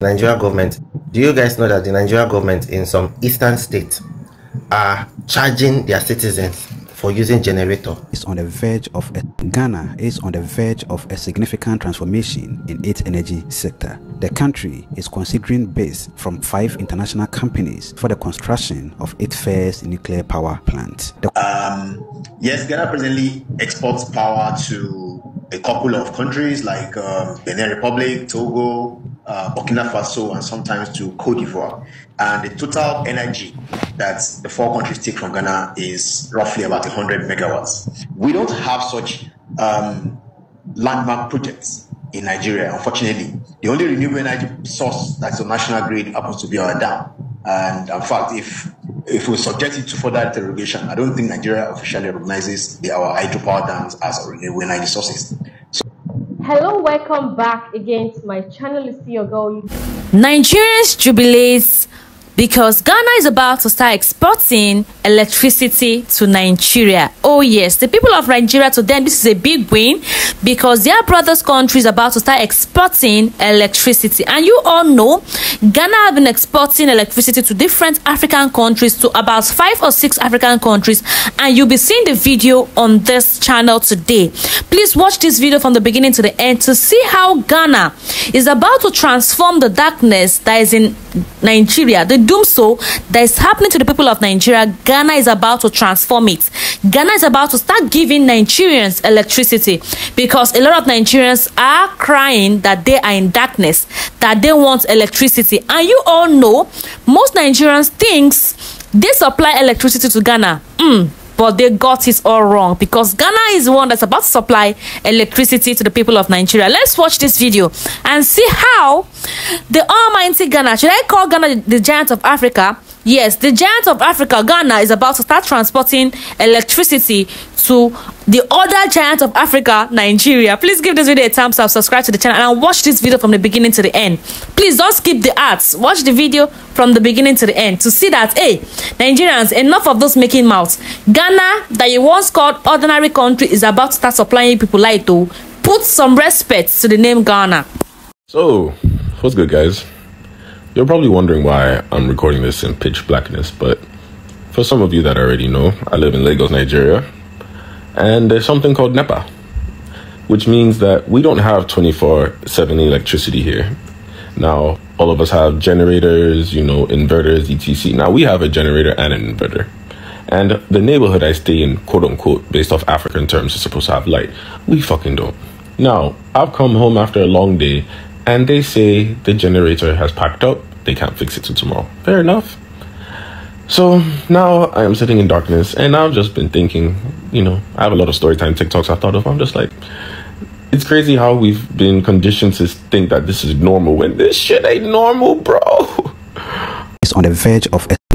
Nigerian government, do you guys know that the Nigerian government in some eastern states are charging their citizens for using generator? Ghana is on the verge of a significant transformation in its energy sector. The country is considering bids from 5 international companies for the construction of its first nuclear power plant. Yes, Ghana presently exports power to a couple of countries like Benin Republic, Togo, Burkina Faso, and sometimes to Cote d'Ivoire. And the total energy that the 4 countries take from Ghana is roughly about 100 megawatts. We don't have such landmark projects in Nigeria, unfortunately. The only renewable energy source that's on national grid happens to be our dam. And in fact, if we subject it to further interrogation, I don't think Nigeria officially recognizes our hydropower dams as renewable energy sources. Hello, welcome back again to my channel. It's your girl. Nigerians jubilate because Ghana is about to start exporting electricity to Nigeria. Oh yes, the people of Nigeria, to them this is a big win because their brothers' country is about to start exporting electricity. And you all know Ghana have been exporting electricity to different African countries, to about 5 or 6 African countries, and you'll be seeing the video on this channel today. Please watch this video from the beginning to the end to see how Ghana is about to transform the darkness that is in Nigeria, the doomsday that is happening to the people of Nigeria. Ghana is about to transform it. Ghana is about to start giving Nigerians electricity because a lot of Nigerians are crying that they are in darkness, that they want electricity. And you all know most Nigerians thinks they supply electricity to Ghana. But they got it all wrong because Ghana is the one that's about to supply electricity to the people of Nigeria. Let's watch this video and see how the almighty Ghana, should I call Ghana the giant of Africa? Yes, the giant of Africa, Ghana, is about to start transporting electricity to the other giant of Africa, Nigeria. Please give this video a thumbs up, subscribe to the channel, and watch this video from the beginning to the end. Please don't skip the ads. Watch the video from the beginning to the end to see that, hey, Nigerians, enough of those making mouths. Ghana, that you once called ordinary country, is about to start supplying people like to put some respect to the name Ghana. So, what's good, guys? You're probably wondering why I'm recording this in pitch blackness, but for some of you that already know, I live in Lagos, Nigeria, and there's something called NEPA, which means that we don't have 24/7 electricity here. Now, all of us have generators, inverters, etc. Now, we have a generator and an inverter. And the neighborhood I stay in, quote unquote, based off African terms, is supposed to have light. We fucking don't. Now, I've come home after a long day, and they say the generator has packed up. They can't fix it till tomorrow. Fair enough. So now I am sitting in darkness, and I've just been thinking, I have a lot of storytime TikToks I thought of. I'm just like, it's crazy how we've been conditioned to think that this is normal when this shit ain't normal, bro.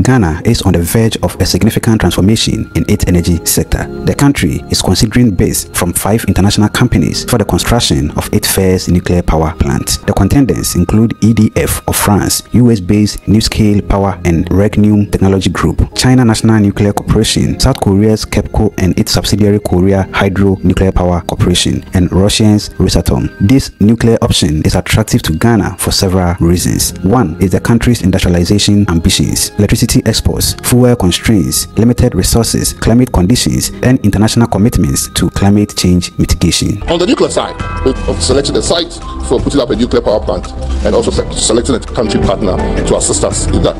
Ghana is on the verge of a significant transformation in its energy sector. The country is considering bids from 5 international companies for the construction of its first nuclear power plant. The contenders include EDF of France, US-based NuScale Power and Regnum Technology Group, China National Nuclear Corporation, South Korea's KEPCO and its subsidiary Korea Hydro Nuclear Power Corporation, and Russia's Rosatom. This nuclear option is attractive to Ghana for several reasons. One is the country's industrialization ambitions, electricity exports, fuel constraints, limited resources, climate conditions, and international commitments to climate change mitigation. On the nuclear side, we've selected a site for putting up a nuclear power plant and also selecting a country partner to assist us in that.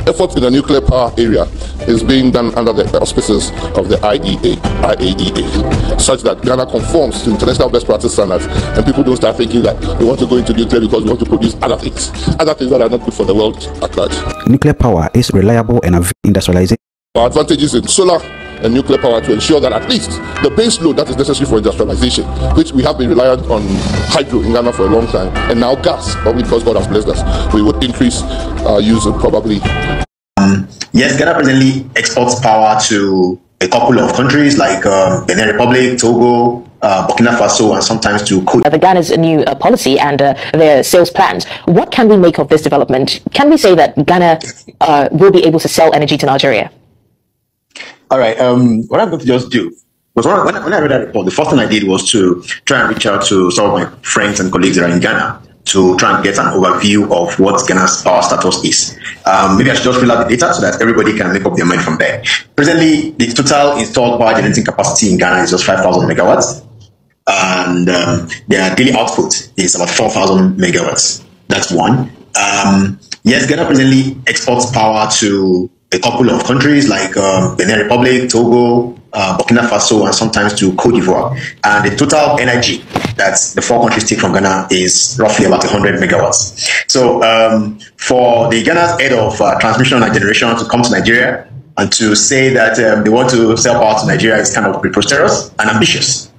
Efforts in the nuclear power area is being done under the auspices of the IAEA, such that Ghana conforms to international best practice standards, and people don't start thinking that we want to go into nuclear because we want to produce other things that are not good for the world at large. Nuclear power is reliable and industrialization. Our advantages in solar and nuclear power to ensure that at least the base load that is necessary for industrialization, which we have been reliant on hydro in Ghana for a long time, and now gas, probably because God has blessed us, we would increase our use of probably. Yes, Ghana presently exports power to a couple of countries like Benin Republic, Togo, Burkina Faso, and sometimes to Cote. The Ghana's new policy and their sales plans. What can we make of this development? Can we say that Ghana will be able to sell energy to Nigeria? All right. What I'm going to just do was when I read that report, the first thing I did was to try and reach out to some of my friends and colleagues that are in Ghana to try and get an overview of what Ghana's power status is. Maybe I should just fill out the data so that everybody can make up their mind from there. Presently, the total installed power generating capacity in Ghana is just 5,000 megawatts. And their daily output is about 4,000 megawatts. That's one. Yes, Ghana presently exports power to a couple of countries like Benin Republic, Togo, Burkina Faso, and sometimes to Cote d'Ivoire. And the total energy that the four countries take from Ghana is roughly about 100 megawatts. So for the Ghana's head of transmission and generation to come to Nigeria and to say that they want to sell power to Nigeria is kind of preposterous and ambitious.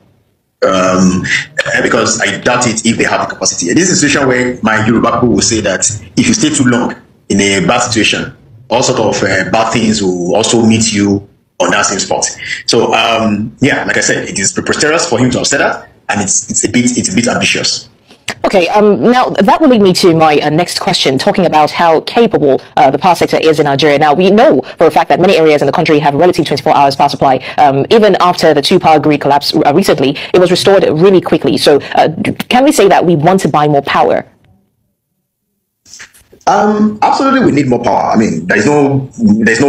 Because I doubt it if they have the capacity. This is a situation where my Yoruba people will say that if you stay too long in a bad situation, all sort of bad things will also meet you on that same spot. So yeah, like I said, it is preposterous for him to have said that, and it's a bit ambitious. Okay, now that will lead me to my next question, talking about how capable the power sector is in Nigeria. Now, we know for a fact that many areas in the country have relative 24 hours power supply. Even after the two-power grid collapse recently, it was restored really quickly. So can we say that we want to buy more power? Absolutely, we need more power. I mean, there's no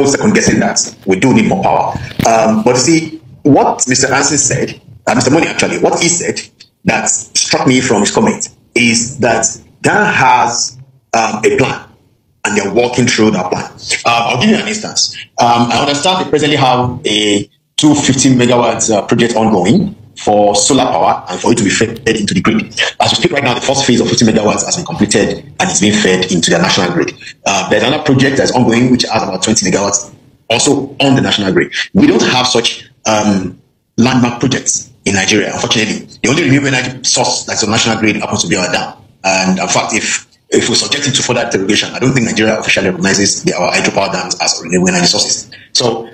second guessing that we do need more power. But see, what Mr. Hansen said, Mr. Money actually, what he said that struck me from his comment is that Ghana has a plan and they're working through that plan. I'll give you an instance. I understand they presently have a 250 megawatts project ongoing for solar power and for it to be fed into the grid. As we speak right now, the first phase of 50 megawatts has been completed and it's being fed into the national grid. There's another project that's ongoing which has about 20 megawatts also on the national grid. We don't have such landmark projects in Nigeria, unfortunately. The only renewable energy source that's on national grid happens to be our dam. And in fact, if we're subjected to further interrogation, I don't think Nigeria officially recognizes our hydropower dams as renewable energy sources. So,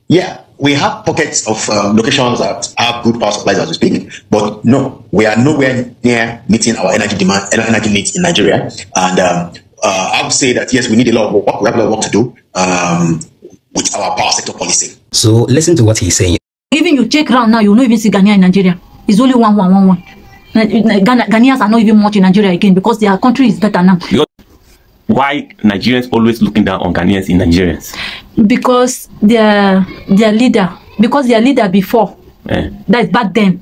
yeah, we have pockets of locations that have good power supplies as we speak, but no, we are nowhere near meeting our energy demand, energy needs in Nigeria. And I would say that yes, we need a lot of work. We have a lot of work to do with our power sector policy. So listen to what he's saying. Even you check around now, you don't even see Ghanaian in Nigeria. It's only one. Ghanaians are not even much in Nigeria again because their country is better now. Why Nigerians always looking down on Ghanaians in Nigerians? Because their leader before, that is back then,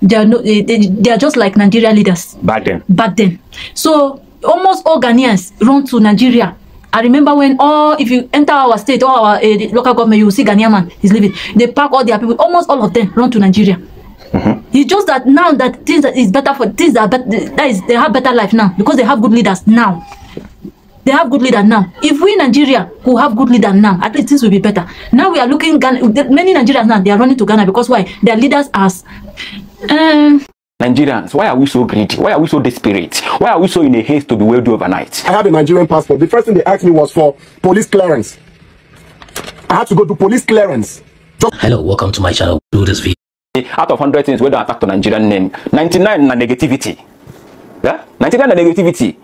they are just like Nigerian leaders. Back then. So almost all Ghanaians run to Nigeria. I remember when if you enter our state or our local government, you will see Ghanaian man is living. They pack all their people. Almost all of them run to Nigeria. It's just that now that things is better for things are better. They have better life now because they have good leaders now. They have good leaders now. If we in Nigeria who have good leaders now, at least things will be better. Now we are looking many Nigerians now they are running to Ghana because why? Their leaders as Nigerians, why are we so greedy? Why are we so desperate? Why are we so in a haste to be wealthy overnight? I have a Nigerian passport. The first thing they asked me was for police clearance. I had to go to police clearance. Hello, welcome to my channel. Do this video. Out of 100 things, we don't attack to Nigerian name. 99 na negativity. Yeah? 99 na negativity.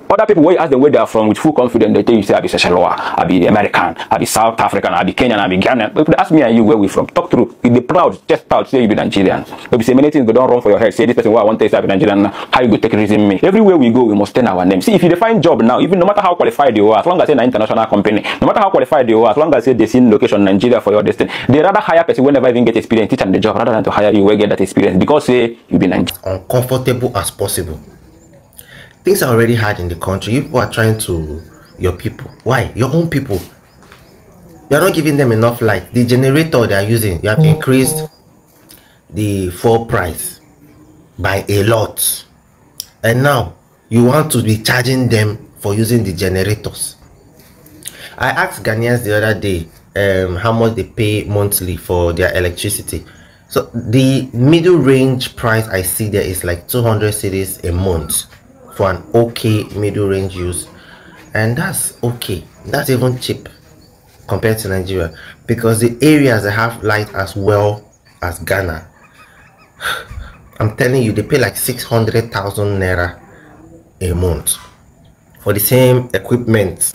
Other people, when you ask them where they are from with full confidence, they tell you, say, I be Seychellois, I be American, I be South African, I be Kenyan, I be Ghanaian. But they ask me and you where we from. Talk through. If they proud, just proud, say you be Nigerian. If you say many things, they don't run for your head. Say this person, I want to say I be Nigerian. How you go take reason me? Everywhere we go, we must turn our name. See, if you define job now, even no matter how qualified you are, as long as it's an international company, no matter how qualified you are, as long as they see location Nigeria for your destiny, they rather hire person whenever even get experience, teach them the job rather than to hire you where get that experience because say you be Nigerian. Uncomfortable as possible. Things are already hard in the country. People are trying to your people. Why? Your own people. You are not giving them enough light. The generator they are using, you have increased the fuel price by a lot. And now you want to be charging them for using the generators. I asked Ghanaians the other day how much they pay monthly for their electricity. So the middle range price I see there is like 200 cedis a month for an okay middle range use, and that's okay. That's even cheap compared to Nigeria because the areas that have light as well as Ghana, I'm telling you, they pay like 600,000 naira a month for the same equipment.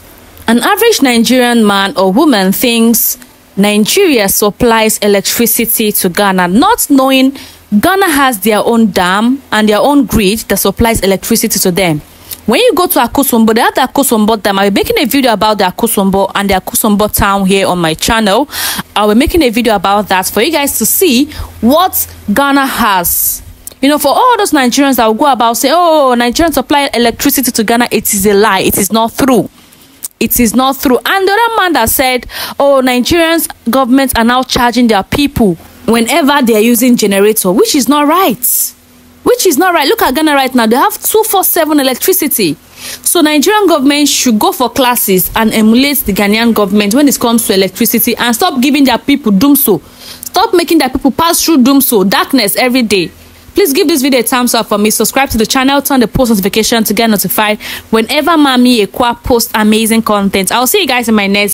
An average Nigerian man or woman thinks Nigeria supplies electricity to Ghana, not knowing Ghana has their own dam and their own grid that supplies electricity to them. When you go to Akosombo, they have the Akosombo dam. I'll be making a video about the Akosombo and the Akosombo town here on my channel. I'll be making a video about that for you guys to see what Ghana has. You know, for all those Nigerians that will go about say, oh, Nigerians supply electricity to Ghana, it is a lie. It is not true. It is not true. And the other man that said, oh, Nigerians governments are now charging their people whenever they are using generator, which is not right. Which is not right. Look at Ghana right now. They have 24/7 electricity. So Nigerian government should go for classes and emulate the Ghanaian government when it comes to electricity and stop giving their people doomso. Stop making their people pass through doomso, darkness every day. Please give this video a thumbs up for me. Subscribe to the channel. Turn the post notification to get notified whenever Mami Ekwa posts amazing content. I'll see you guys in my next